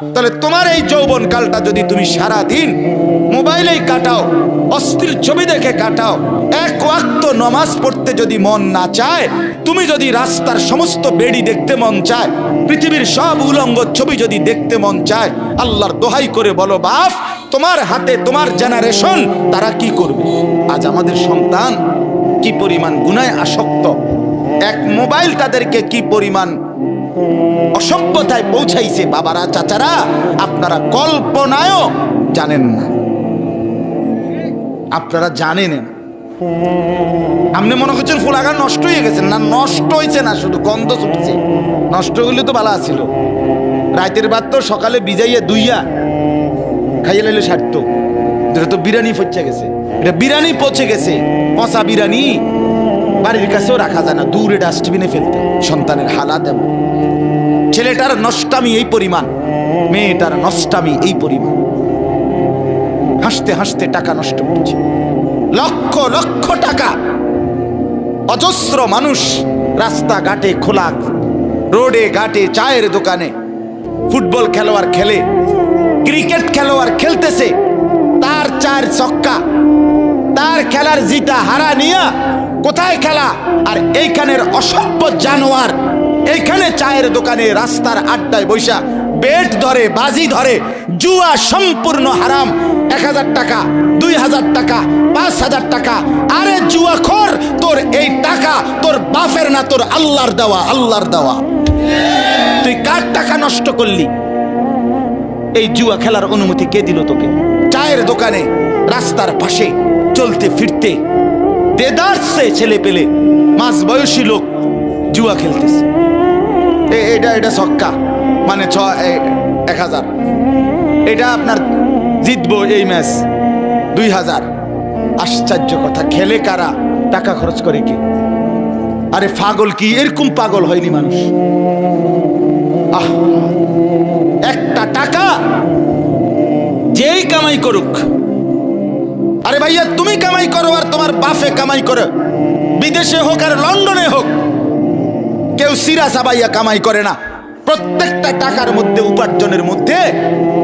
তাহলে তোমার এই যৌবন কালটা যদি তুমি সারা দিন মোবাইলেই কাটাও, অশ্লীল ছবি দেখে কাটাও, এক ওয়াক্ত নামাজ পড়তে যদি মন না চায়, তুমি যদি রাস্তার সমস্ত বেড়ি দেখতে মন চায়, পৃথিবীর সব উলঙ্গ ছবি যদি দেখতে মন চায়, আল্লাহর দোহাই করে বলো বাপ, তোমার হাতে তোমার জেনারেশন তারা কি করবে? আজ আমাদের সন্তান কি পরিমাণ গুনায় আসক্ত, এক মোবাইল তাদেরকে কি পরিমাণ অসভ্যতায় পৌঁছাইছে। বাবারা, চাচারা, আপনারা কল্পনায়ও জানেন না, আপনারা জানেন না। আপনি মনে করছেন ফুলাগান নষ্ট হয়ে গেছে, না নষ্ট হয়েছে না, শুধু গন্ধ ছুটছে। নষ্ট হইলে তো ভালো আছিল, রাতের ভাত তো সকালে ভিজাইয়া দুইয়া খাইয়ে লাইলে সারত। এটা তো বিরিয়ানি পচে গেছে, এটা বিরিয়ানি পচে গেছে, পচা বিরিয়ানি বাড়ির কাছেও রাখা যায় না, দূরে ডাস্টবিনে ফেলতে। সন্তানের হালাত এমন, ছেলেটার নষ্টামি এই পরিমাণ, মেয়েটার নষ্টামি এই পরিমাণ। হাসতে হাসতে টাকা নষ্ট করছে, লক্ষ লক্ষ টাকা। অজস্র মানুষ রাস্তাঘাটে, খোলা রোডে ঘাটে, চায়ের দোকানে, ফুটবল খেলোয়াড় খেলে, ক্রিকেট খেলোয়াড় খেলতেছে, তার চার ছক্কা, তার খেলার জিতা হারা নিয়া কোথায় খেলা, আর এইখানের অসভ্য জানোয়ার এইখানে চায়ের দোকানে রাস্তার আড্ডায় বৈশা বেট ধরে, বাজি ধরে, জুয়া সম্পূর্ণ হারাম। 1000 টাকা, 2000 টাকা, 5000 টাকা। আরে জুয়াখোর, তোর এই টাকা তোর বাপের না, তোর আল্লাহর দেওয়া, আল্লাহর দেওয়া। তুই কার টাকা নষ্ট করলি? এই জুয়া খেলার অনুমতি কে দিল তোকে? চায়ের দোকানে, রাস্তার পাশে চলতে ফিরতে দেদারসে ছেলে পেলে, মাঝ বয়সী লোক জুয়া খেলতেছে। এটা ছক্কা মানে 1000, এটা আপনার জিতবো এই ম্যাচ 2000। আশ্চর্য কথা, খেলে কারা? টাকা খরচ করে কি? আরে পাগল কি এরকম পাগল হয়নি মানুষ? একটা টাকা যেই কামাই করুক, আরে ভাইয়া তুমি কামাই করো আর তোমার বাপে কামাই করো, বিদেশে হোক আর লন্ডনে হোক, কেউ সিরা সাবাইয়া কামাই করে না। প্রত্যেকটা টাকার মধ্যে, উপার্জনের মধ্যে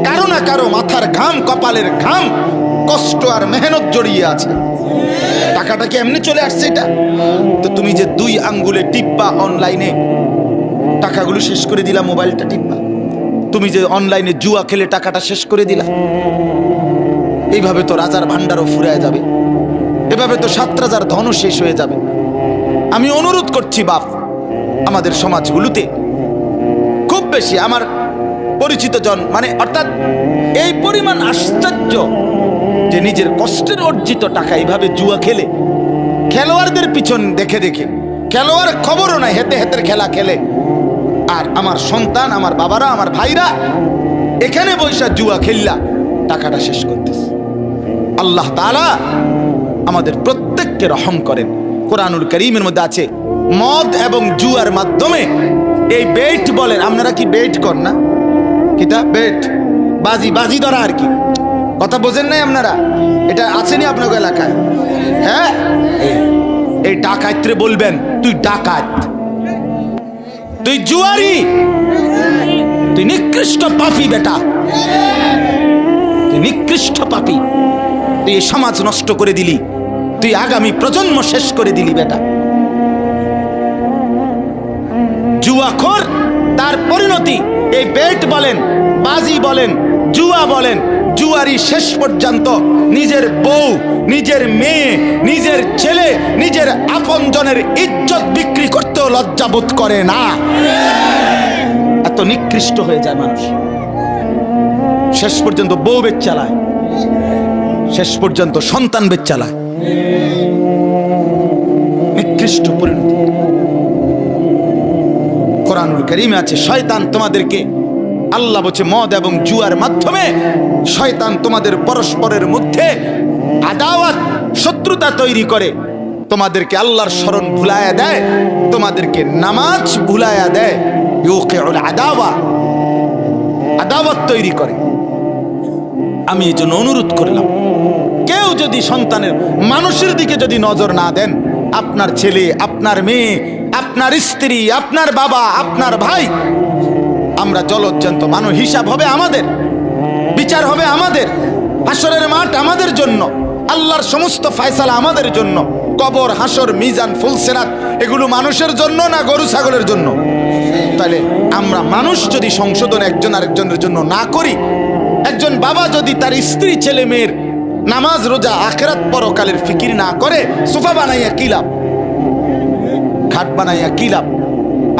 কারো না কারো মাথার ঘাম, কপালের ঘাম, কষ্ট আর মেহনত জড়িয়ে আছে। টাকাটা কি এমনি চলে আসছে? এটা তো তুমি যে 2 আঙ্গুলে টিপবা অনলাইনে, টাকাগুলো শেষ করে দিলা। মোবাইলটা টিপবা, তুমি যে অনলাইনে জুয়া খেলে টাকাটা শেষ করে দিলা। এইভাবে তো রাজার ভান্ডারও ফুরায় যাবে, এভাবে তো 7 রাজার ধনও শেষ হয়ে যাবে। আমি অনুরোধ করছি বাপ, আমাদের সমাজগুলোতে খুব বেশি আমার পরিচিত জন, মানে অর্থাৎ এই পরিমাণ আশ্চর্য যে নিজের কষ্টের অর্জিত টাকা এইভাবে জুয়া খেলে, খেলোয়াড়দের পিছন দেখে দেখে, খেলোয়াড় খবরও নাই, হেতে হেতের খেলা খেলে, আর আমার সন্তান, আমার বাবারা, আমার ভাইরা এখানে বৈশা জুয়া খেললা টাকাটা শেষ করতেছে। আল্লাহ তাআলা আমাদের প্রত্যেককে রহম করেন। কোরআনুল কারীমের মধ্যে আছে, মদ এবং জুয়ার মাধ্যমে এই বেট বলেন, আপনারা কি বেট করেন না? কিতা বেট, বাজি, বাজি ধরা আর কি, কথা বোঝেন নাই আপনারা? এটা আছেনি আপনার এলাকায়? হ্যাঁ, এই ডাকাতরে বলবেন তুই ডাকাত, তুই জুয়ারি, তুই নিকৃষ্ট পাপী বেটা, তুই নিকৃষ্ট পাপী, তুই এই সমাজ নষ্ট করে দিলি, তুই আগামী প্রজন্ম শেষ করে দিলি বেটা। জুয়াখোর, তার পরিণতি এই বেট বলেন, বাজি বলেন, জুয়া বলেন, জুয়ারি শেষ পর্যন্ত নিজের বউ, নিজের মেয়ে, নিজের ছেলে, নিজের আপনজনের ইজ্জত বিক্রি করতেও লজ্জাবোধ করে না। এত নিকৃষ্ট হয়ে যায় মানুষ। শেষ পর্যন্ত বউ বেচ চালায়, শেষ পর্যন্ত সন্তান বেচ চালায়। নিকৃষ্ট পরিণতি। কোরআনুল কারীমে আছে, শয়তান তোমাদেরকে, আল্লাহ বলছে মদ এবং জুয়ার মাধ্যমে শয়তান তোমাদের পরস্পরের মধ্যে আদাওয়াত, শত্রুতা তৈরি করে, তোমাদেরকে আল্লাহর স্মরণ ভুলায়া দেয়, তোমাদেরকে নামাজ ভুলায়া দেয়। ইউকিউল আদাওয়া, আদাওয়াত তৈরি করে। আমি এই জন্য অনুরোধ করলাম, কেউ যদি সন্তানের, মানুষের দিকে যদি নজর না দেন, আপনার ছেলে, আপনার মেয়ে, আপনার স্ত্রী, আপনার বাবা, আপনার ভাই, আমরা জলজ্জান্ত মানুষ, হিসাব হবে আমাদের, বিচার হবে আমাদের, হাসরের মাঠ আমাদের জন্য, আল্লাহর সমস্ত ফয়সালা আমাদের জন্য। কবর, হাসর, মিজান, ফুলসিরাত এগুলো মানুষের জন্য না গরু ছাগলের জন্য? তাহলে আমরা মানুষ যদি সংশোধন একজন আরেকজনের জন্য না করি, একজন বাবা যদি তার স্ত্রী ছেলে মেয়ের নামাজ রোজা আখিরাত পরকালের ফিকির না করে, সোফা বানাইয়া কি লাভ, খাট বানাইয়া কি লাভ?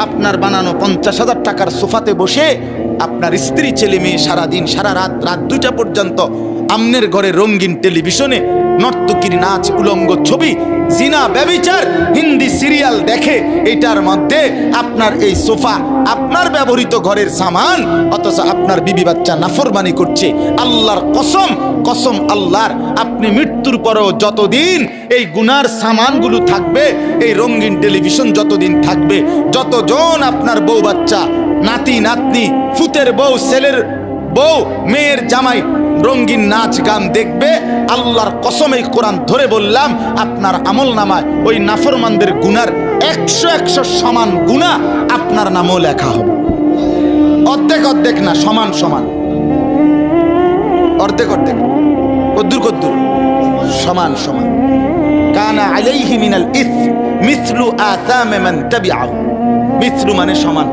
আপনার বানানো 50,000 টাকার সোফাতে বসে আপনার স্ত্রী ছেলে মেয়ে সারাদিন সারা রাত 2টা পর্যন্ত আমনের ঘরে রঙিন টেলিভিশনে নর্তকীর নাচ, উলঙ্গ ছবি, জিনা, ব্যভিচার, হিন্দি সিরিয়াল দেখে, এটার মধ্যে আপনার এই সোফা আপনার ব্যবহৃত ঘরের সামান, অথচ আপনার বিবি বাচ্চা নাফরমানি করছে। আল্লাহর কসম, কসম আল্লাহর, আপনি মৃত্যুর পরেও যতদিন এই গুনার সামানগুলো থাকবে, এই রঙিন টেলিভিশন যতদিন থাকবে, যতজন আপনার বউ বাচ্চা, নাতি নাতনি, ফুতের বউ, ছেলের বউ, মেয়ের জামাই রঙিন নাচ গান দেখবে, আল্লাহর কসম এই কোরআন ধরে বললাম, আপনার আমল নামায় ওই নাফরমানদের গুনার 100 সমান গুনাহ আপনার নামও লেখা হবে। অর্ধেক অর্ধেক না, সমান সমান, অর্ধেক অর্ধেক, কদ্দুর কদ্দুর, সমান সমান। কানা আলাইহি মিনাল ইসম মিসলু আসাম মান তাবিআহু, মিসলু মানে সমান,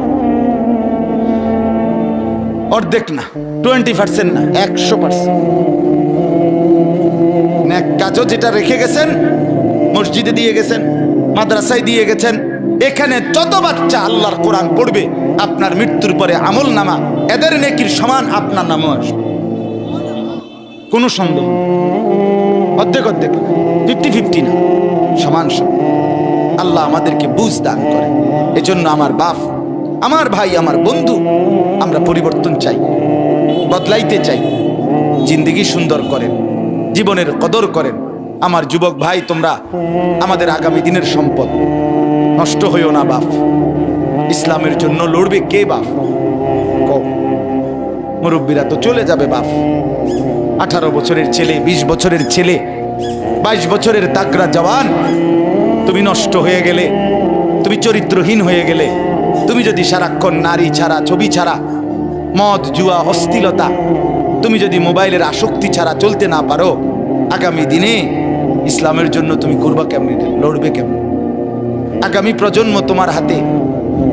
অর্ধেক না, 20% না, 100%। নেক কাজও যেটা রেখে গেছেন, মসজিদে দিয়ে গেছেন, মাদ্রাসায় দিয়ে গেছেন, এখানে যত বাচ্চা আল্লাহর কোরআন পড়বে, আপনার মৃত্যুর পরে আমল নামা এদের নেকির সমান আপনার নামও আসবে, কোনো সন্দেহ। অর্ধেক অর্ধেক, 50-50 না, সমান সমান। আল্লাহ আমাদেরকে বুঝ দান করে। এজন্য আমার বাপ, আমার ভাই, আমার বন্ধু, আমরা পরিবর্তন চাই, বদলাইতে চাই, জিন্দেগি সুন্দর করেন, জীবনের কদর করেন। আমার যুবক ভাই, তোমরা আমাদের আগামী দিনের সম্পদ, নষ্ট হইও না বাপ। ইসলামের জন্য লড়বে কে বাপ? মুরব্বীরা তো চলে যাবে বাপ। 18 বছরের ছেলে, 20 বছরের ছেলে, 22 বছরের তাগড়া জওয়ান, তুমি নষ্ট হয়ে গেলে, তুমি চরিত্রহীন হয়ে গেলে, তুমি যদি সারাক্ষণ নারী ছাড়া, ছবি ছাড়া, মদ, জুয়া, অশ্লীলতা, তুমি যদি মোবাইলের আসক্তি ছাড়া চলতে না পারো, আগামী দিনে ইসলামের জন্য তুমি করবা কেমনি, লড়বে কেমন? আগামী প্রজন্ম তোমার হাতে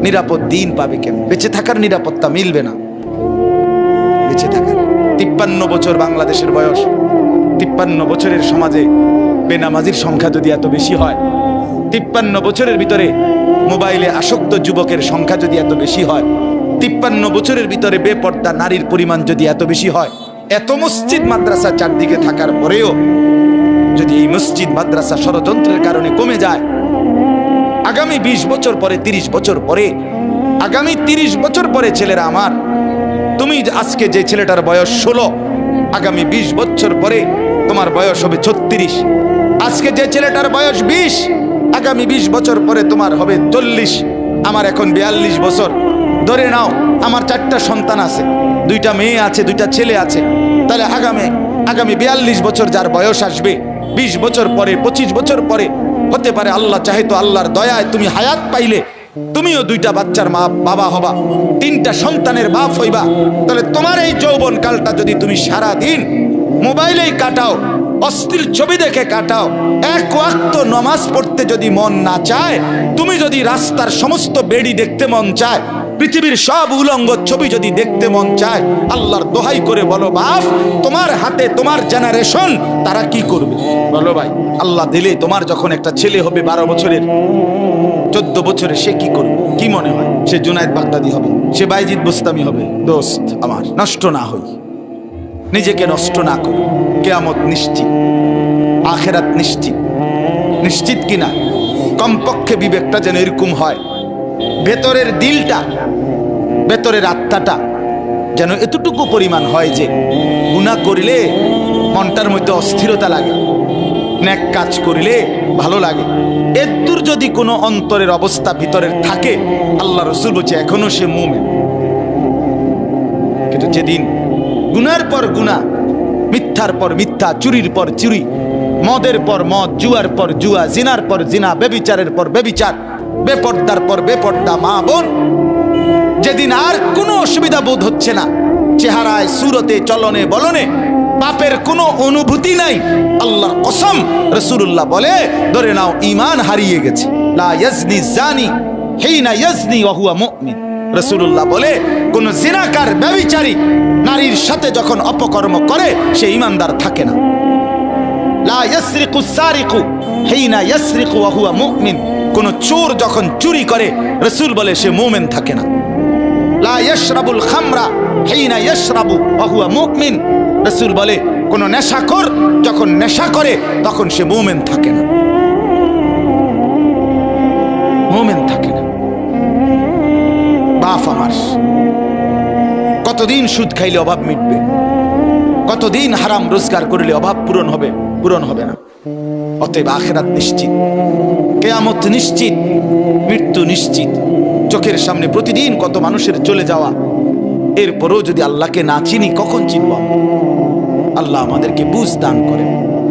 নিরাপদ দিন পাবে কেমন? বেঁচে থাকার নিরাপত্তা মিলবে না। বেঁচে থাকার 53 বছর বাংলাদেশের বয়স, 53 বছরের সমাজে বেনামাজির সংখ্যা যদি এত বেশি হয়, 53 বছরের ভিতরে মোবাইলে আসক্ত যুবকের সংখ্যা যদি এত বেশি হয়, 53 বছরের ভিতরে বেপর্দা নারীর পরিমাণ যদি এত বেশি হয়, এত মসজিদ মাদ্রাসা চারদিকে থাকার পরেও যদি এই মসজিদ মাদ্রাসা ষড়যন্ত্রের কারণে কমে যায়, আগামী 20 বছর পরে, 30 বছর পরে, আগামী 30 বছর পরে ছেলেরা আমার, তুমি আজকে যে ছেলেটার বয়স 16, আগামী 20 বছর পরে তোমার বয়স হবে 36। আজকে যে ছেলেটার বয়স 20, আগামী 20 বছর পরে তোমার হবে 40। আমার এখন 42 বছর, ধরে নাও আমার 4টা সন্তান আছে, 2টা মেয়ে আছে, 2টা ছেলে আছে। তাহলে আগামী 42 বছর যার বয়স আসবে, 20 বছর পরে, 25 বছর পরে, হতে পারে আল্লাহ চাহে তো আল্লাহর দয়ায় তুমি হায়াত পাইলে তুমিও 2টা বাচ্চার মা, বাবা হবা, 3টা সন্তানের বাপ হইবা। তাহলে তোমার এই যৌবন কালটা যদি তুমি সারা দিন মোবাইলেই কাটাও, অশ্লীল ছবি দেখে কাটাও, এক ওয়াক্ত নামাজ পড়তে যদি মন না চায়, তুমি যদি রাস্তার সমস্ত বেড়ি দেখতে মন চায়, পৃথিবীর সব উলঙ্গ ছবি যদি দেখতে মন চায়, আল্লাহর দোহাই করে বলো বাপ, তোমার হাতে তোমার জেনারেশন তারা কি করবে? বলো ভাই, আল্লাহ দিলে তোমার যখন একটা ছেলে হবে 12 বছরের, 14 বছরের, সে কি করবে? কি মনে হয়? সে জুনায়েদ বাগদাদি হবে, সে বাইজিদ বুস্তামি হবে? দোস্ত আমার, নষ্ট না হই, নিজেকে নষ্ট না করি। কিয়ামত নিশ্চিত, আখিরাত নিশ্চিত, নিশ্চিত কিনা? কমপক্ষে বিবেকটা যেন এরকম হয়, ভেতরের দিলটা, ভেতরের আত্মাটা যেন এতটুকু পরিমাণ হয় যে গুনাহ করিলে মনটার মধ্যে অস্থিরতা লাগে, নেক কাজ করিলে ভালো লাগে। এদূর যদি কোনো অন্তরের অবস্থা ভিতরের থাকে, আল্লাহ রসুল বলছে এখনো সে মুমিন। কিন্তু যেদিন গুনার পর গুনাহ, মিথ্যার পর মিথ্যা, চুরির পর চুরি, মদের পর মদ, জুয়ার পর জুয়া, জিনার পর জিনা, বেবিচারের পর বেবিচার, বেপর্দার পর বেপর্দা, মা বোন, যে সেদিন আর কোনো অসুবিধা বোধ হচ্ছে না, চেহারায়, সুরতে, চলনে, বলনে পাপের কোনো অনুভূতি নাই। আল্লাহর কসম, রাসূলুল্লাহ বলে ধরে নাও ঈমান হারিয়ে গেছে। লা ইয়াজনি জানি হিনা ইয়াজনি ওয়া হুয়া মুমিন। রাসূলুল্লাহ বলে কোন জিনাকার, ব্যভিচারী নারীর সাথে যখন অপকর্ম করে সে ঈমানদার থাকে না। লা ইয়াসরিকু সারিকু হিনা ইয়াসরিকু ওয়া হুয়া মুমিন। কোন চোর যখন চুরি করে রাসূল বলে সে মুমিন থাকে না। লা ইয়াশরাবুল খামরা হিনা ইয়াশরাবু ওয়া হুয়া মুমিন। রাসূল বলে কোন নেশাখোর যখন নেশা করে তখন সে মুমিন থাকে না, মুমিন থাকে না। বাপ আমার, কতদিন সুদ খাইলে অভাব মিটবে? কতদিন হারাম রোজগার করলে অভাব পূরণ হবে? পূরণ হবে না। অতএব আখিরাত নিশ্চিত, কিয়ামত নিশ্চিত, মৃত্যু নিশ্চিত। চোখের সামনে প্রতিদিন কত মানুষের চলে যাওয়া, এরপরও যদি আল্লাহকে না চিনি কখন চিনব? আল্লাহ আমাদেরকে বুঝ দান করেন,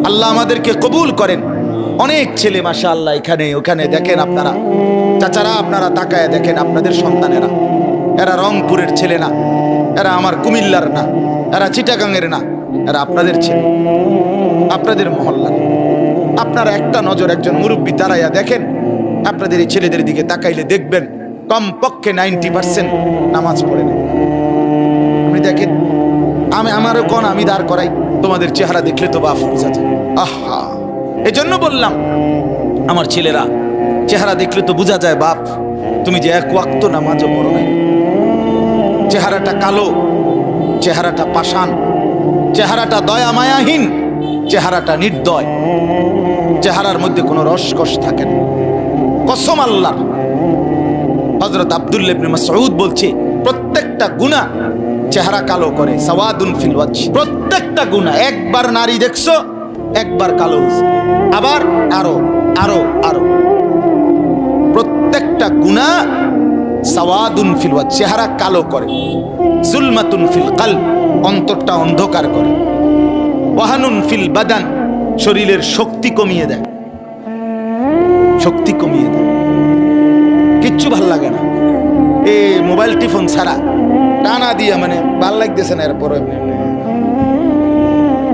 আল্লাহ আমাদেরকে কবুল করেন। অনেক ছেলে মাশাআল্লাহ এখানে ওখানে দেখেন আপনারা, চাচারা আপনারা তাকায় দেখেন আপনাদের সন্তানেরা, এরা রংপুরের ছেলে না, এরা আমার কুমিল্লার না, এরা চিটাগাংয়ের না, এরা আপনাদের ছেলে, আপনাদের মহল্লার। আপনারা একটা নজর একজন মুরব্বী তারাইয়া দেখেন, আপনাদের এই ছেলেদের দিকে তাকাইলে দেখবেন কমপক্ষে 90% নামাজ পড়ে না। আপনি দেখেন, আমারও কোন আমি দাঁড় করাই, তোমাদের চেহারা দেখলে তো বাপ বোঝা যায়। আহা, এজন্য বললাম আমার ছেলেরা, চেহারা দেখলে তো বোঝা যায় বাপ তুমি যে এক ওয়াক্ত নামাজও পড়ো নাই। চেহারাটা কালো, চেহারাটা পাষাণ, চেহারাটা দয়া মায়াহীন, চেহারাটা নির্দয়, চেহারার মধ্যে কোনো রসকস থাকে না। কসম আল্লাহর। হযরত আব্দুল্লাহ ইবনে মাসউদ বলছে প্রত্যেকটা গুনাহ চেহারা কালো করে। সাওয়াদুন ফিল ওয়াজহ, প্রত্যেকটা গুনাহ। একবার নারী দেখছো, একবার কালো হইছে, আবার আরো আরো আরো। প্রত্যেকটা গুনাহ সাওয়াদুন ফিল ওয়াজহ, চেহারা কালো করে। যুলমাতুন ফিল কলব, অন্তরটা অন্ধকার করে। ওয়াহানুন ফিল বাদান, শরীরের শক্তি কমিয়ে দেয়, শক্তি কমিয়ে দেয়, কিচ্ছু ভাল লাগে না। এ মোবাইল টিফোন ছাড়া টানা দিয়া মানে ভাল লাগতেছে না, এরপর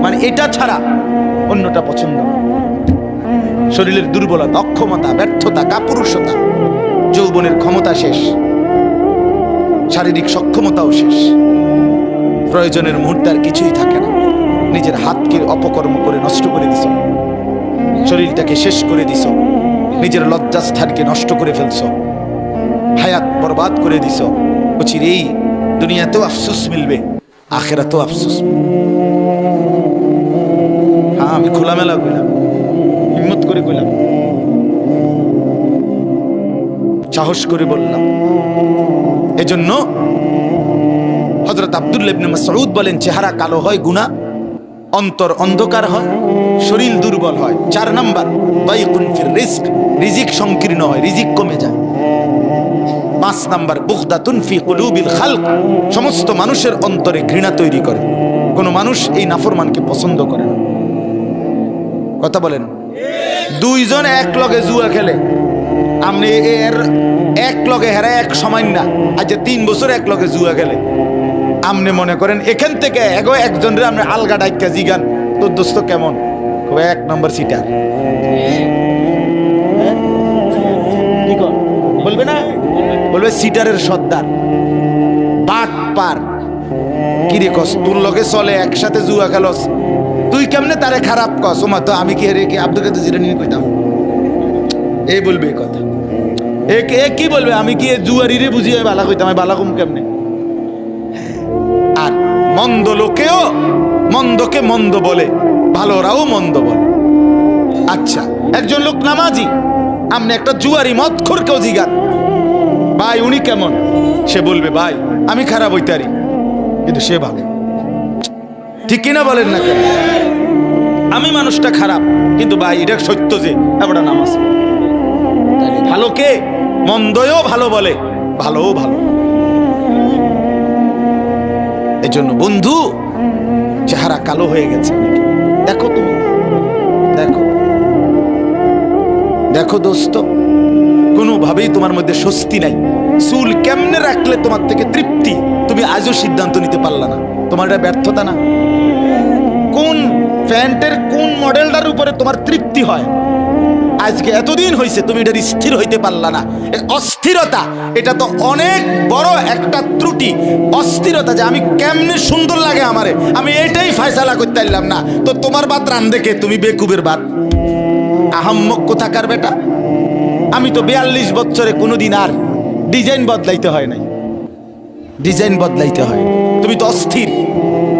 মানে এটা ছাড়া অন্যটা পছন্দ না। শরীরের দুর্বলতা, অক্ষমতা, ব্যর্থতা, কাপুরুষতা, যৌবনের ক্ষমতা শেষ, শারীরিক সক্ষমতাও শেষ। প্রয়োজনের মুহূর্তে আর কিছুই থাকে না। নিজের হাতকে অপকর্ম করে নষ্ট করে দিছ, শরীরটাকে শেষ করে দিছ, নিজের লজ্জাস্থানকে নষ্ট করে ফেলছ, হায়াত বরবাদ করে দিছ। বলছি এই দুনিয়াতেও আফসোস মিলবে, আখিরাতেও আফসোস মিলবে। হ্যাঁ, আমি খোলামেলা কইলাম, হিম্মত করে কইলাম, সাহস করে বললাম। এজন্য হযরত আব্দুল্লাহ ইবনে মাসউদ বলেন চেহারা কালো হয় গুনাহ, অন্তর অন্ধকার হয়, শরীর দুর্বল হয়। 4 নাম্বার দায়কুন ফির রিজক, রিজিক সংকীর্ণ হয়, রিজিক কমে যায়। 5 নাম্বার বুগদাতুন ফি কুলুবিল খালক, সমস্ত মানুষের অন্তরে ঘৃণা তৈরি করে। কোন মানুষ এই নাফরমানকে পছন্দ করে না। কথা বলেন। দুইজন এক লগে জুয়া খেলে, আপনি এর এক লগে হেরা এক সময় না, আজ 3 বছর এক লগে জুয়া খেলে, আপনি মনে করেন এখান থেকে একজনের আপনি আলগা ডাইকা জিগান তোর দোস্ত কেমন, 1 নম্বর সিটার বলবে না, বলবে সিটারের সর্দার, বাট পার। কি রে কস, তোর লগে চলে একসাথে জুয়া খেলস, তুই কেমনে তারে খারাপ কস? ওমা তো আমি কি হেরে কি আব্দুল কাদের জিলানী কইতাম, এই বলবে এই কথা। এ কি বলবে, আমি কি জুয়ারিরে বুঝিয়ে বালা কইতাম, আমি বালা কম কেমনে? আর মন্দ লোকেও মন্দকে মন্দ বলে, ভালোরাও মন্দ বলে। আচ্ছা, একজন লোক নামাজি, আপনি একটা জুয়ারি মদখোরকেও জিগান ভাই উনি কেমন, সে বলবে ভাই আমি খারাপ হইতারি কিন্তু সে ভালো। ঠিক কিনা বলেন না কেন? আমি মানুষটা খারাপ কিন্তু ভাই এটা সত্য যে আমরা নামাজ। ভালোকে মন্দও ভালো বলে, ভালোও ভালো। এজন্য বন্ধু, চেহারা কালো হয়ে গেছে, দেখো তুমি, দেখো দেখো দোস্ত, কোনোভাবেই তোমার মধ্যে স্বস্তি নাই। চুল কেমনে রাখলে তোমার থেকে তৃপ্তি, তুমি আজও সিদ্ধান্ত নিতে পারলা না। তোমার এটা ব্যর্থতা না? কোন প্যান্টের কোন মডেলটার উপরে তোমার তৃপ্তি হয়? আজকে এতদিন হয়েছে তুমি এটা স্থির হইতে পারলা না। অস্থিরতা, এটা তো অনেক বড় একটা ত্রুটি। অস্থিরতা যে আমি কেমনে সুন্দর লাগে আমারে, আমি এটাই ফয়সালা করতে পারলাম না। তো তোমার বাত রান দেখে তুমি বেকুবের বাত, আহাম্মক কোথাকার বেটা। আমি তো 42 বছরে কোনোদিন আর ডিজাইন বদলাইতে হয় নাই, ডিজাইন বদলাইতে হয়। তুমি তো অস্থির,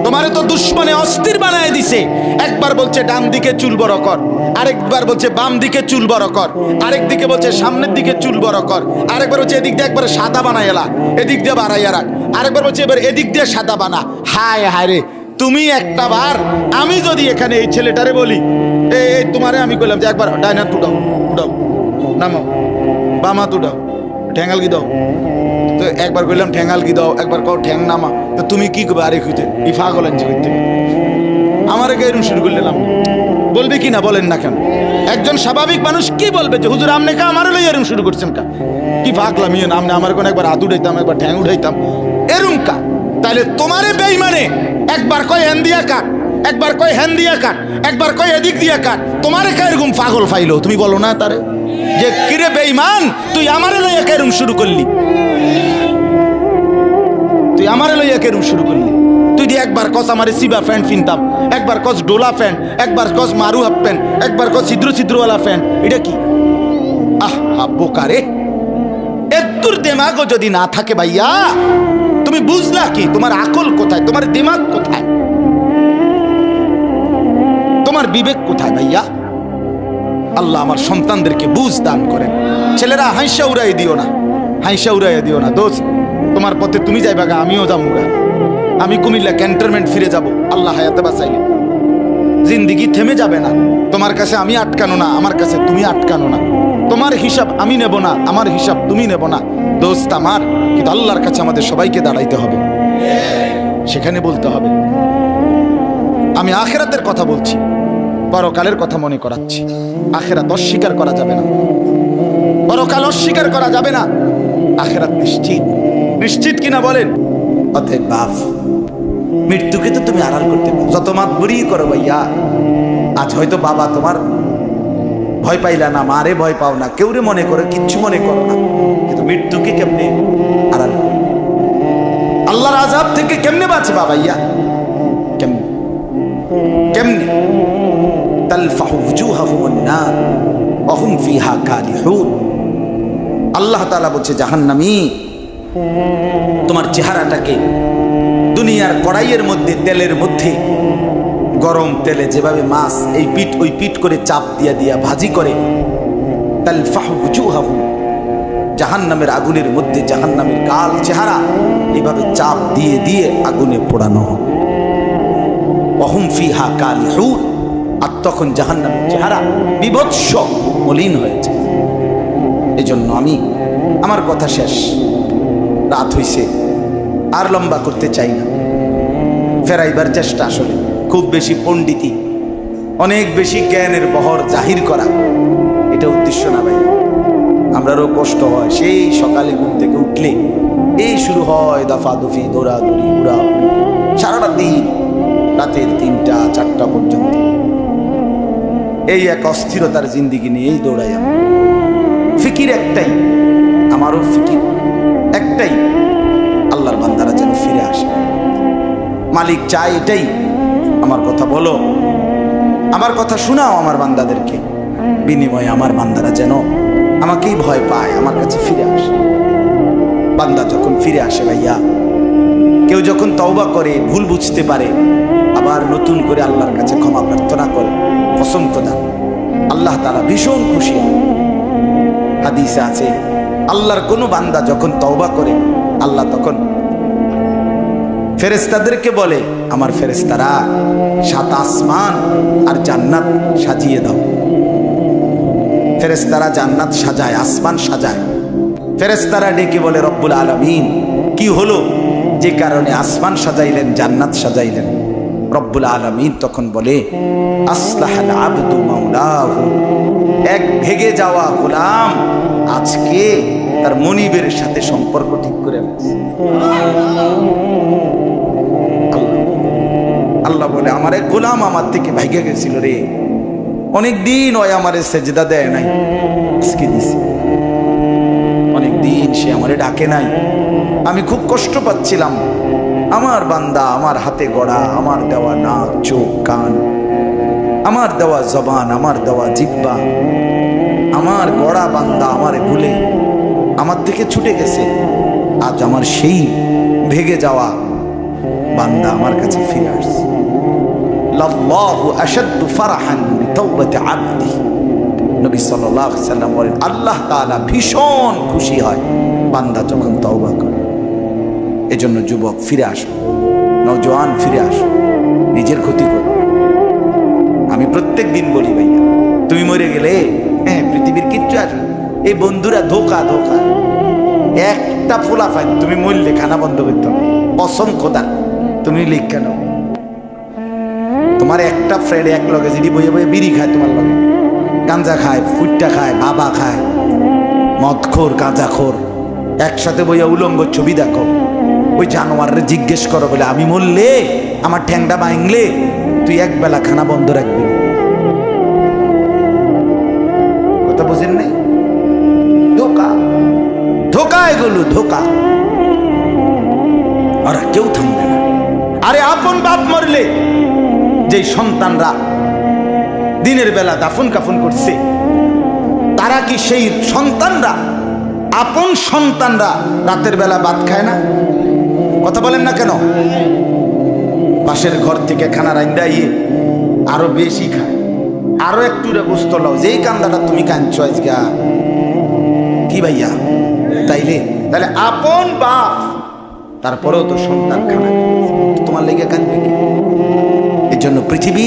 তোমারে তো দুশ্মনে অস্থির বানায় দিছে। একবার বলছে ডান দিকে চুল বড় কর, আরেকবার বলছে বাম দিকে চুল বড় কর, আরেক দিকে বলছে সামনের দিকে চুল বড় কর, আরেকবার বলছে এদিক দিয়ে একবার সাদা বানাই এলা, এদিক দিয়ে বাড়াইয়া রাখ, আরেকবার বলছে এবার এদিক দিয়ে সাদা বানা। হায় হায় রে, তুমি একটা বার, আমি যদি এখানে এই ছেলেটারে বলি এই তোমারে আমি বললাম যে একবার ডাইনা টুটাও, টুটাও নামাও, বামা টুটাও, ঠ্যাঙ্গাল কি দাও, তো একবার কইলাম ঠ্যাঙ্গাল কি দাও, একবার কও ঠ্যাং নামা, তো তুমি কি করবে? আরে খুঁজতে ই পাগল আনছে করতে আমার এরকম শুরু করলাম, বলবে কি না বলেন না কেন? একজন স্বাভাবিক মানুষ কি বলবে যে হুজুর আপনি কা আমার লই এরকম শুরু করছেন কা, কি পাগলাম ইয়ে নাম, আমার কোন একবার হাত উঠাইতাম, একবার ঠ্যাং উঠাইতাম এরম কা। তাহলে তোমারে বেঈমানে একবার কয় হ্যান দিয়া কাট, একবার কয় হ্যান দিয়া কাট, একবার কয় এদিক দিয়া কাট, তোমারে কা এরকম পাগল ফাইলো? তুমি বলো না তারে যে কিরে বেঈমান তুই আমারে লইয়া কেরম শুরু করলি, তুই আমারে লইয়া কেরম শুরু করলি? তুই দিয়ে একবার কস আমারে সিবা প্যান্ট কিনতাম, একবার কস ডোলা প্যান্ট, একবার কস মারু হাফ প্যান্ট, একবার কস ছিদ্র ছিদ্রওয়ালা প্যান্ট, এটা কি? আহ বোকারে, এত্তুর দেমাগও যদি না থাকে ভাইয়া, তুমি বুঝলা কি? তোমার আকল কোথায়? তোমার দিমাগ কোথায়? তোমার বিবেক কোথায় ভাইয়া? আল্লাহ আমার সন্তানদেরকে বুঝ দান করেন। ছেলেরা হাইসা উড়াই দিও না, হাইসা উড়াই দিও না দোস্ত। তোমার পথে তুমি যাইবা গা, আমিও যাবো। আমি কুমিল্লা ক্যান্টনমেন্ট ফিরে যাব আল্লাহ হায়াতে বাঁচাইলে। জিন্দিগি থেমে যাবে না। তোমার কাছে আমি আটকানো না, আমার কাছে তুমি আটকানো না। তোমার হিসাব আমি নেব না, আমার হিসাব তুমি নেব না দোস্ত আমার। কিন্তু আল্লাহর কাছে আমাদের সবাইকে দাঁড়াইতে হবে, সেখানে বলতে হবে। আমি আখিরাতের কথা বলছি, পরকালের কথা মনে করাচ্ছি। আখিরাত অস্বীকার করা যাবে না, পরকাল অস্বীকার করা যাবে না। আখিরাত নিশ্চিত, নিশ্চিত কিনা বলেন? অতএব বাপ, মৃত্যুকে তো তুমি আড়াল করতে পারো, যত মাতবুরি করো ভাইয়া। আজ হয়তো বাবা তোমার ভয় পাইলা না, মারে ভয় পাও না, কেউরে মনে করো, কিচ্ছু মনে করো না, কিন্তু মৃত্যুকে কেমনে আড়াল করো? আল্লাহর আযাব থেকে কেমনে বাঁচবা ভাইয়া? কেমনে কেমনে? তালফাহু ওয়ুজুহাহুমুন নার ওয়া হুম ফিহা কালিহুন। আল্লাহ তাআলা বলছে জাহান্নামী, তোমার চেহারাটাকে দুনিয়ার কড়াইয়ের মধ্যে, তেলের মধ্যে, গরম তেলে যেভাবে মাছ এই পিঠ ওই পিঠ করে চাপ দিয়া দিয়া ভাজি করে, তালফাহু ওয়ুজুহাহুম, জাহান্নামের আগুনের মধ্যে জাহান্নামের গাল চেহারা এইভাবে চাপ দিয়ে দিয়ে আগুনে পোড়ানো হয়। ওয়া হুম ফিহা কালিহুন, আর তখন জাহান্নামের চেহারা বিভৎস মলিন হয়েছে। এজন্য আমি আমার কথা শেষ, রাত হইছে, আর লম্বা করতে চাই না। ফেরাইবার চেষ্টা, আসলে খুব বেশি পণ্ডিতি, অনেক বেশি জ্ঞানের বহর জাহির করা, এটা উদ্দেশ্য না ভাই। আমরারও কষ্ট হয়, সেই সকালে ঘুম থেকে উঠলে এই শুরু হয় দফাদফি, দৌড়াদৌড়ি, উড়াউড়ি, সারাটা দিন, রাতের 3টা 4টা পর্যন্ত এই এক অস্থিরতার জিন্দিগি নিয়েই দৌড়াই আমি। ফিকির একটাই, আমারও ফিকির একটাই, আল্লাহর বান্দারা যেন ফিরে আসে। মালিক চায় এটাই। আমার কথা বলো, আমার কথা শোনাও আমার বান্দাদেরকে, বিনিময়ে আমার বান্দারা যেন আমাকেই ভয় পায়, আমার কাছে ফিরে আসে। বান্দা যখন ফিরে আসে ভাইয়া, কেউ যখন তওবা করে, ভুল বুঝতে পারে, আবার নতুন করে আল্লাহর কাছে ক্ষমা প্রার্থনা করে, কসম খোদা আল্লাহ তাআলা ভীষণ খুশি হয়। হাদিসে আছে, আল্লাহর কোনো বান্দা যখন তওবা করে, আল্লাহ তখন ফেরেশতাদেরকে বলে, আমার ফেরেশতারা 7 আসমান আর জান্নাত সাজিয়ে দাও। ফেরেশতারা জান্নাত সাজায়, আসমান সাজায়। ফেরেশতারা ডেকে বলে, রব্বুল আলামিন কি হলো যে কারণে আসমান সাজাইলেন, জান্নাত সাজাইলেন? রব্বুল আলামিন তখন বলে, আসলাহাল আবদু মাওলাহু, এক ভেগে যাওয়া গোলাম আজকে তার মনিবের সাথে সম্পর্ক ঠিক করে ফেলছে। আল্লাহ বলে, আমার এক গোলাম আমার থেকে ভাইগে গেছিল রে, অনেকদিন ওই আমারে সেজদা দেয় নাই, আজকে দিছে। অনেকদিন সে আমারে ডাকে নাই, আমি খুব কষ্ট পাচ্ছিলাম। আমার বান্দা আমার হাতে গড়া, আমার দেওয়া নাক চোখ কান, আমার দেওয়া জবান, আমার দেওয়া জিহ্বা, আমার গড়া বান্দা আমারে ভুলে আমার থেকে ছুটে গেছে। আজ আমার সেই ভেগে যাওয়া বান্দা আমার কাছে ফিরে আসছে। লাল্লাহু আশাদ্দু ফারহান বিতাওবাতি আবদি। নবী সাল্লাল্লাহু আলাইহি সাল্লাম বলেন, আল্লাহ তাআলা ভীষণ খুশি হয় বান্দা যখন তওবা করে। এজন্য যুবক ফিরে আসো, নওজোয়ান ফিরে আসো, নিজের ক্ষতি করো। আমি প্রত্যেক দিন বলি, ভাইয়া তুমি মরে গেলে হ্যাঁ পৃথিবীর কিচ্ছু আসবে। এই বন্ধুরা ধোকা ধোকা, একটা ফোলা ফাইন তুমি মরলে খানা বন্ধ করতে হবে। কসম খোদা, তুমি লিখ কেন? তোমার একটা ফ্রেন্ড এক লগে যদি বইয়ে বইয়ে বিড়ি খায়, তোমার লগে গাঁজা খায়, ফুটটা খায়, বাবা খায়, মদখোর গাঁজাখোর, একসাথে বইয়া উলঙ্গ ছবি দেখো, ওই জানোয়ারে জিজ্ঞেস করো বলে আমি মরলে আমার ঠ্যাংটা ভাঙলে তুই এক বেলা খানা বন্ধ রাখবি। কথা বুঝেন নাই? ধোকা ধোকা, এগুলো ধোকা। ওরা কেউ থামবে না। আরে আপন বাপ মরলে যে সন্তানরা দিনের বেলা দাফন কাফন করছে, তারা কি সেই সন্তানরা, আপন সন্তানরা রাতের বেলা ভাত খায় না? কথা বলেন না কেন? পাশের ঘর থেকে খানা রান্দাইয়ে আরো বেশি খায়, আরো একটু গোস্ত লাও, যেই কান্দাটা তুমি কাঁদছো আজকা কি ভাইয়া? তাইলে আপন বাপ, তারপরেও তো সন্তান খানা তোমার লেগে কাঁদবে কি? এর জন্য পৃথিবী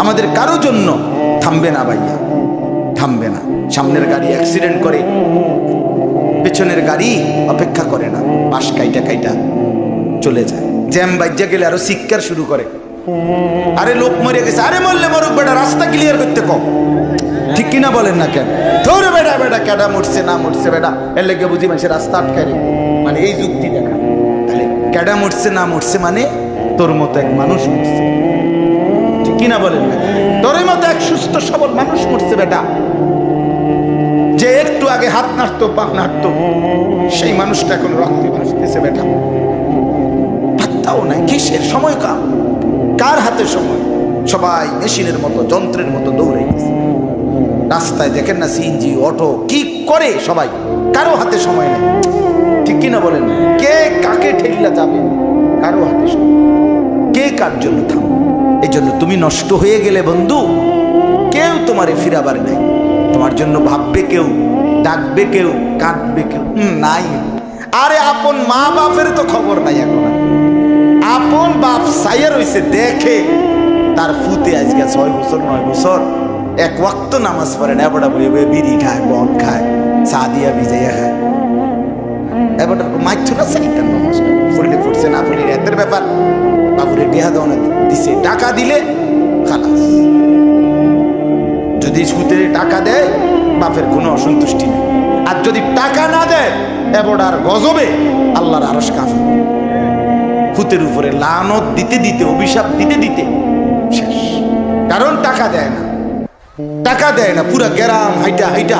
আমাদের কারো জন্য থামবে না ভাইয়া, থামবে না। সামনের গাড়ি অ্যাক্সিডেন্ট করে, পেছনের গাড়ি অপেক্ষা করে না, পাশ কাইটা কাইটা চলে যায়। জ্যাম বাইজা গেলে আরো চিৎকার শুরু করে, আরে লোক মরে গেছে, আরে মরলে মরুক বেটা, রাস্তা ক্লিয়ার করতে কম। ঠিক কিনা বলেন না কেন? ধরে বেটা বেটা কেডা মরছে না মরছে বেটা, এর লেগে বুঝি মানুষের রাস্তা আটকায় রে, মানে এই যুক্তি দেখা। তাহলে কেডা মরছে না মরছে মানে তোর মতো এক মানুষ মরছে। ঠিক কিনা বলেন না? তোর মতো এক সুস্থ সবল মানুষ মরছে বেটা, যে একটু আগে হাত নাড়তো পা নাড়তো, সেই মানুষটা এখন রক্তে ভাসতেছে বেটা। পাত্তাও নাই, কিসের সময় কার হাতে সময়? সবাই মেশিনের মতো যন্ত্রের মতো দৌড়াইতেছে। রাস্তায় দেখেন না সিএনজি অটো কি করে সবাই, কারো হাতে সময় নেই। ঠিক কিনা বলেন? কে কাকে ঠেলিলা যাবে, কারো হাতে সময়, কে কার জন্য থাম। এই জন্য তুমি নষ্ট হয়ে গেলে বন্ধু, কেউ তোমারে ফিরাবার নাই। তোমার জন্য ভাববে কেউ, ডাকবে কেউ, কাঁদবে কেউ নাই। আরে আপন মা বাপের তো খবর নাই এখন। আপন বাপ সাইয়া রইছে, দেখে তার ফুতে আজকে 6 বছর 9 বছর এক ওয়াক্ত নামাজ পড়ে না, এবারটা বইয়ে বইয়ে বিড়ি খায়, বন খায়, চা দিয়া ভিজাইয়া খায়। এবারটা মাইছো না সাইকেল নামাজ পড়লে পড়ছে, না পড়লে রাতের ব্যাপার। বাবুরে টিহা দোনা দিছে, টাকা দিলে খালাস। যদি সুদের টাকা দেয় বাপের কোনো অসন্তুষ্টি নেই, আর যদি টাকা না দেয় এবারটার গজবে আল্লাহর আরশ কাঁপে। ফুতের উপরে লানত দিতে দিতে, অভিশাপ দিতে দিতে শেষ। কারণ টাকা দেয় না, টাকা দেয় না, পুরা গ্রাম হাইটা হাইটা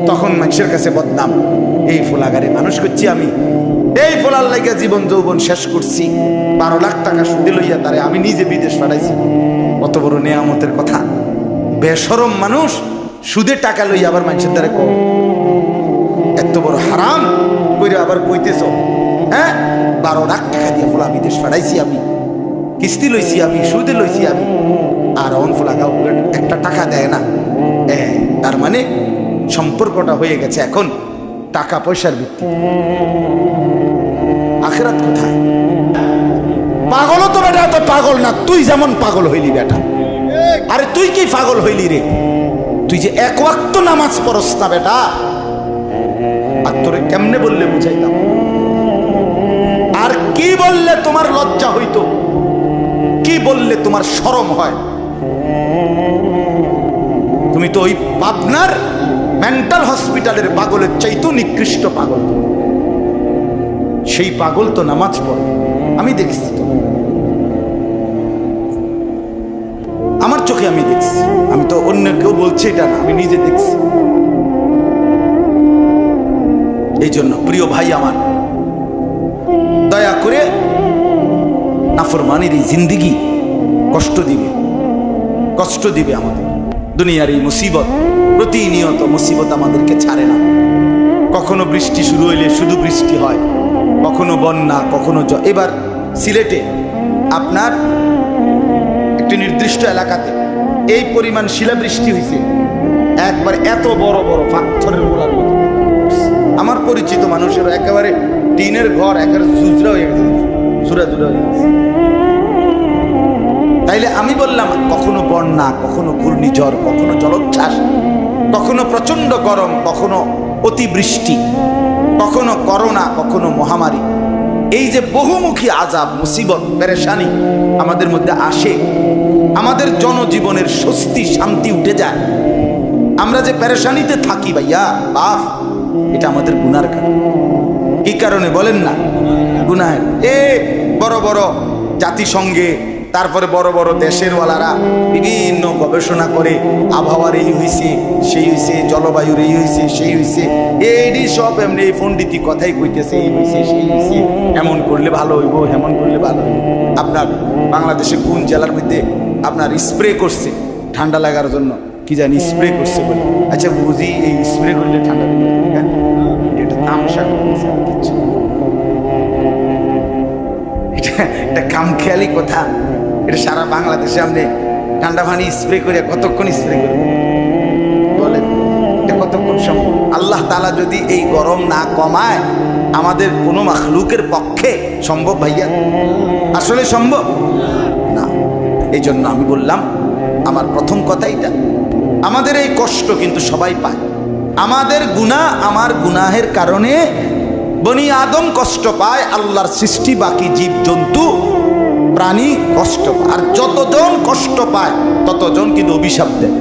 তখন মানুষের কাছে বদনাম। এই ফোলাগারে মানুষ করছি আমি, এই ফোলার লাইগা জীবন যৌবন শেষ করছি, 12 লাখ টাকা সুদে লইয়া তারে আমি নিজে বিদেশ পাঠাইছি। কত বড় নেয়ামতের কথা। বেশরম মানুষ সুদে টাকা লইয়া আবার মানুষের দ্বারা কম, এত বড় হারাম কইরা আবার কইতেছ হ্যাঁ 12 লাখ টাকা দিয়ে ফোলা বিদেশ পাঠাইছি আমি, কিস্তি লইছি আমি, সুদে লইছি আমি, আর অন ফোলা একটা টাকা দেয় না। তার মানে সম্পর্কটা হয়ে গেছে এখন টাকা পয়সার ভিত্তি। আখিরাত কোথায়? পাগলও তো বেটা এত পাগল না, তুই যেমন পাগল হইলি বেটা। আরে তুই কি পাগল হইলি রে? তুই যে এক ওয়াক্ত নামাজ পড়স না বেটা, আর তোরে কেমনে বললে বুঝাইতাম? আর কি বললে তোমার লজ্জা হইতো, কি বললে তোমার শরম হয়? তুমি তো ওই পাবনার মেন্টাল হসপিটালের পাগলের চাইতেও নিকৃষ্ট পাগল। সেই পাগল তো নামাজ পড়ে, আমি দেখছি তো, আমার চোখে আমি দেখছি, আমি তো অন্য কেউ বলছে এটা না, আমি নিজে দেখছি। এই জন্য প্রিয় ভাই আমার, দয়া করে নাফরমানির এই জিন্দিগি কষ্ট দিবে আমাদের। দুনিয়ার এই মুসিবত, প্রতিনিয়ত মুসিবত আমাদেরকে ছাড়ে না। কখনো বৃষ্টি শুরু হইলে শুধু বৃষ্টি হয়, কখনো বন্যা, কখনো এবার সিলেটে আপনার একটি নির্দিষ্ট এলাকাতে এই পরিমাণ শিলাবৃষ্টি হয়েছে, একবার এত বড় বড় পাথরের গোলার মতো। আমার পরিচিত মানুষের একেবারে টিনের ঘর একেবারে জুজরা হয়ে গেছে, জুরা হয়ে গেছে। তাইলে আমি বললাম, কখনো বন্যা, কখনো ঘূর্ণিঝড়, কখনো জলোচ্ছ্বাস, কখনো প্রচন্ড গরম, কখনো অতিবৃষ্টি, কখনো করোনা, কখনো মহামারী, এই যে বহুমুখী আযাব, মুসিবত, পেরেশানি আমাদের মধ্যে আসে, আমাদের জনজীবনের স্বস্তি শান্তি উঠে যায়। আমরা যে পেরেশানিতে থাকি ভাইয়া বাপ, এটা আমাদের গুনার কারণ। কি কারণে বলেন না? গুনাহের। বড় বড় জাতিসংঘে, তারপরে বড় বড় দেশের ওয়ালারা বিভিন্ন গবেষণা করে, আবহাওয়ার এই হয়েছে, সেই হয়েছে, জলবায়ুর এই হয়েছে, সেই হয়েছে, এই সব এমনি এই পণ্ডিতি কথাই কইতেছে, এই হয়েছে, সেই হয়েছে, এমন করলে ভালো হইব, হেমন করলে ভালো হইব। আপনার বাংলাদেশে কোন জেলার মধ্যে আপনার স্প্রে করছে ঠান্ডা লাগার জন্য, কি জানি স্প্রে করছে বলে, আচ্ছা বুঝি এই স্প্রে করলে ঠান্ডা লাগবে, এটা তামসা করছে, কিছু এটা কামখেয়ালি কথা। এটা সারা বাংলাদেশে আপনি ঠান্ডা পানি স্প্রে করে কতক্ষণ স্প্রে করবেন বলেন? এটা কতক্ষণ সম্ভব? আল্লাহ তাআলা যদি এই গরম না কমায়, আমাদের কোনো মাখলুকের পক্ষে সম্ভব ভাইয়া? আসলে সম্ভব না। এই জন্য আমি বললাম, আমার প্রথম কথা এটা, আমাদের এই কষ্ট কিন্তু সবাই পায়। আমাদের গুনাহ, আমার গুনাহের কারণে বনি আদম কষ্ট পায়, আল্লাহর সৃষ্টি বাকি জীব জন্তু প্রাণী কষ্ট পায়। আর যতজন কষ্ট পায় ততজন কিন্তু অভিশাপ দেয়,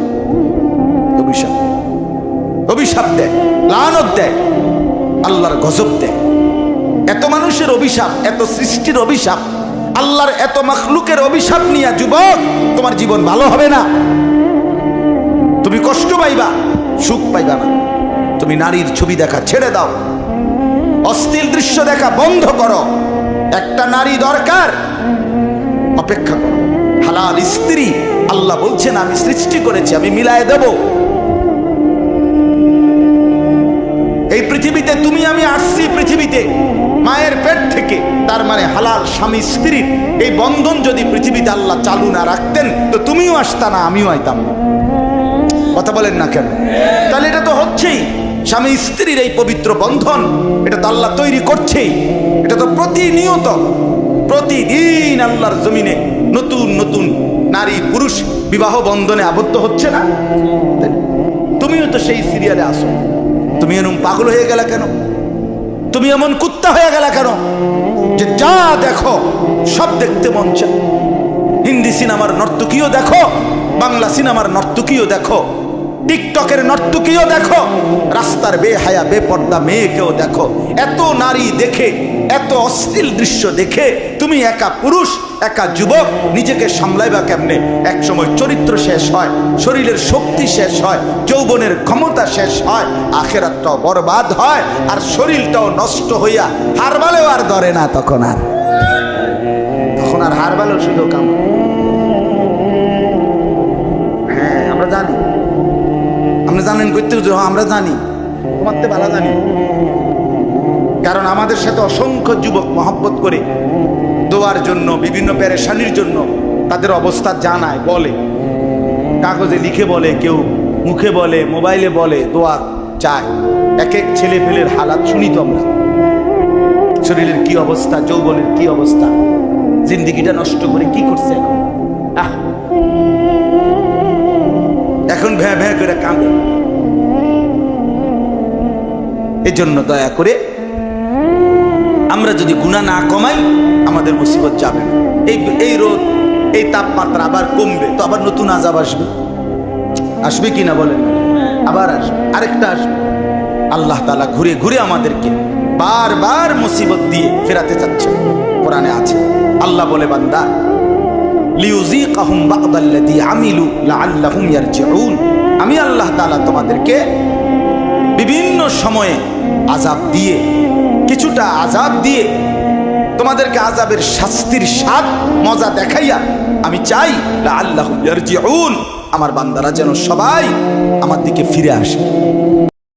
অভিশাপ দেয়, লানত দেয়, আল্লাহর গজব দেয়। এত মানুষের অভিশাপ, এত সৃষ্টির অভিশাপ, আল্লাহর এত মাখলুকের অভিশাপ নিয়ে যুবক তোমার জীবন ভালো হবে না। তুমি কষ্ট পাইবা, সুখ পাইবা না। তুমি নারীর ছবি দেখা ছেড়ে দাও, অশ্লীল দৃশ্য দেখা বন্ধ করো। একটা নারী দরকার, অপেক্ষা করো। হালাল স্ত্রী আল্লাহ বলছেন আমি সৃষ্টি করেছি, আমি মিলায়ে দেব। এই পৃথিবীতে তুমি আমি আসছি পৃথিবীতে মায়ের পেট থেকে, তার মানে হালাল স্বামী স্ত্রীর এই বন্ধন যদি পৃথিবীতে আল্লাহ চালু না রাখতেন তো তুমিও আসতা না, আমিও আইতাম না। কথা বলেন না কেন? তাহলে এটা তো হচ্ছেই, স্বামী স্ত্রীর এই পবিত্র বন্ধন, এটা তো আল্লাহ তৈরি করছেই। এটা তো প্রতিনিয়ত, প্রতিদিন আল্লাহর জমিনে নতুন নতুন নারী পুরুষ বিবাহ বন্ধনে আবদ্ধ হচ্ছে না? তুমিও তো সেই সিরিয়ালে আসো। তুমি এমন পাগল হয়ে গেলে কেন? তুমি এমন কুত্তা হয়ে গেলে কেন যে যা দেখো সব দেখতে মন চায়? হিন্দি সিনেমার নর্তকীও দেখো, বাংলা সিনেমার নর্তকীও দেখো, টিকটকের নর্তকীও দেখো, রাস্তার বেহায়া বেপর্দা মেয়েকেও দেখো। এত নারী দেখে, এত অশ্লীল দৃশ্য দেখে তুমি একা পুরুষ, একা যুবক নিজেকে সামলাইবা কেমনে? এক সময় চরিত্র শেষ হয়, শরীরের শক্তি শেষ হয়, যৌবনের ক্ষমতা শেষ হয়, আখেরাতটাও বরবাদ হয়, আর শরীরটাও নষ্ট হইয়া হারবালেও আর ধরে না। তখন আর হারবালেও শুধু কাম। হ্যাঁ আমরা জানি, আমরা জানেন করতে, আমরা জানি, তোমার তো ভালো জানি। কারণ আমাদের সাথে অসংখ্য যুবক মহব্বত করে দোয়ার জন্য, বিভিন্ন পেরেশানির জন্য তাদের অবস্থা জানায়, বলে, কাগজে লিখে বলে, কেউ মুখে বলে, মোবাইলে বলে, দোয়া চায়। এক এক ছেলে পেলের হালাত শুনি তো আমরা, শরীরের কি অবস্থা, যৌবনের কি অবস্থা, জিন্দিগিটা নষ্ট করে কি করছে এখন ভ্যাঁ ভ্যাঁ করে কাঁদে। এজন্য দয়া করে আমরা যদি গুনাহ না কমাই আমাদের মুসিবত যাবে না। এই রোদ, এই তাপমাত্রা আবার কমবে তো আবার নতুন আযাব আসবে, আসবে কিনা বলেন? আবার আসবে, আরেকটা আসবে। আল্লাহ তাআলা ঘুরে ঘুরে আমাদেরকে বারবার মুসিবত দিয়ে ফেরাতে চাচ্ছে। কোরআনে আছে, আল্লাহ বলে, বান্দা লিউযীকাহুম বা'দাল্লাযী আমিলু লাআল্লাহুম ইয়ারজিউন। আমি আল্লাহ তাআলা তোমাদেরকে বিভিন্ন সময়ে আযাব দিয়ে, কিছুটা আযাব দিয়ে তোমাদেরকে আযাবের শাস্তির স্বাদ মজা দেখাইয়া আমি চাই লাআল্লাহুম ইয়ারজিউন, আমার বান্দারা যেন সবাই আমার দিকে ফিরে আসে।